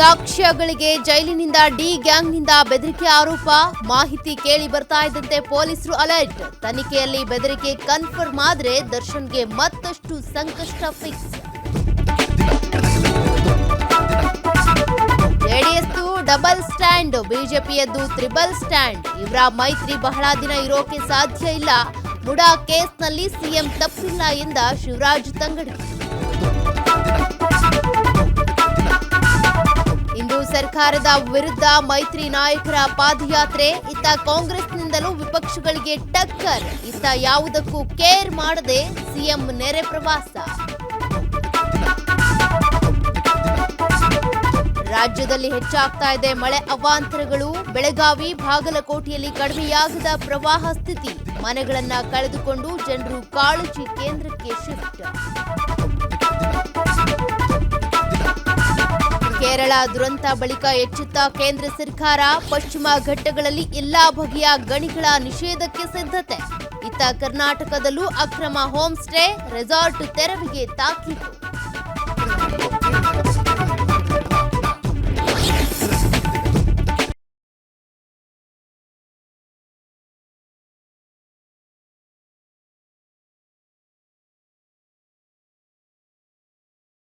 ಸಾಕ್ಷ್ಯಗಳಿಗೆ ಜೈಲಿನಿಂದ ಡಿ ಗ್ಯಾಂಗ್ನಿಂದ ಬೆದರಿಕೆ ಆರೋಪ. ಮಾಹಿತಿ ಕೇಳಿ ಬರ್ತಾ ಇದ್ದಂತೆ ಪೊಲೀಸರು ಅಲರ್ಟ್. ತನಿಖೆಯಲ್ಲಿ ಬೆದರಿಕೆ ಕನ್ಫರ್ಮ್ ಆದ್ರೆ ದರ್ಶನ್ಗೆ ಮತ್ತಷ್ಟು ಸಂಕಷ್ಟ ಫಿಕ್ಸ್. ಜೆಡಿಎಸ್ದು ಡಬಲ್ ಸ್ಟ್ಯಾಂಡ್, ಬಿಜೆಪಿಯದ್ದು ತ್ರಿಬಲ್ ಸ್ಟ್ಯಾಂಡ್. ಇವರ ಮೈತ್ರಿ ಬಹಳ ದಿನ ಇರೋಕೆ ಸಾಧ್ಯ ಇಲ್ಲ. ಮುಡಾ ಕೇಸ್ನಲ್ಲಿ ಸಿಎಂ ತಪ್ಪಿಲ್ಲ ಎಂದ ಶಿವರಾಜ್ ತಂಗಡಗಿ. ಇಂದು ಸರ್ಕಾರದ ವಿರುದ್ಧ ಮೈತ್ರಿ ನಾಯಕರ ಪಾದಯಾತ್ರೆ. ಇತ್ತ ಕಾಂಗ್ರೆಸ್ನಿಂದಲೂ ವಿಪಕ್ಷಗಳಿಗೆ ಟಕ್ಕರ್. ಇತ್ತ ಯಾವುದಕ್ಕೂ ಕೇರ್ ಮಾಡದೆ ಸಿಎಂ ನೆರೆ ಪ್ರವಾಸ. ರಾಜ್ಯದಲ್ಲಿ ಹೆಚ್ಚಾಗ್ತಾ ಇದೆ ಮಳೆ ಅವಾಂತರಗಳು. ಬೆಳಗಾವಿ, ಬಾಗಲಕೋಟೆಯಲ್ಲಿ ಕಡಿಮೆಯಾಗದ ಪ್ರವಾಹ ಸ್ಥಿತಿ. ಮನೆಗಳನ್ನ ಕಳೆದುಕೊಂಡು ಜನರು ಕಾಳಜಿ ಕೇಂದ್ರಕ್ಕೆ ಶಿಫ್ಟ್. ಕೇರಳ ದುರಂತ ಬಳಿಕ ಎಚ್ಚೆತ್ತ ಕೇಂದ್ರ ಸರ್ಕಾರ. ಪಶ್ಚಿಮ ಘಟ್ಟಗಳಲ್ಲಿ ಎಲ್ಲಾ ಬಗೆಯ ಗಣಿಗಳ ನಿಷೇಧಕ್ಕೆ ಸಿದ್ಧತೆ. ಇತ್ತ ಕರ್ನಾಟಕದಲ್ಲೂ ಅಕ್ರಮ ಹೋಮ್ ಸ್ಟೇ, ರೆಸಾರ್ಟ್ ತೆರವಿಗೆ ತಾಕೀತು.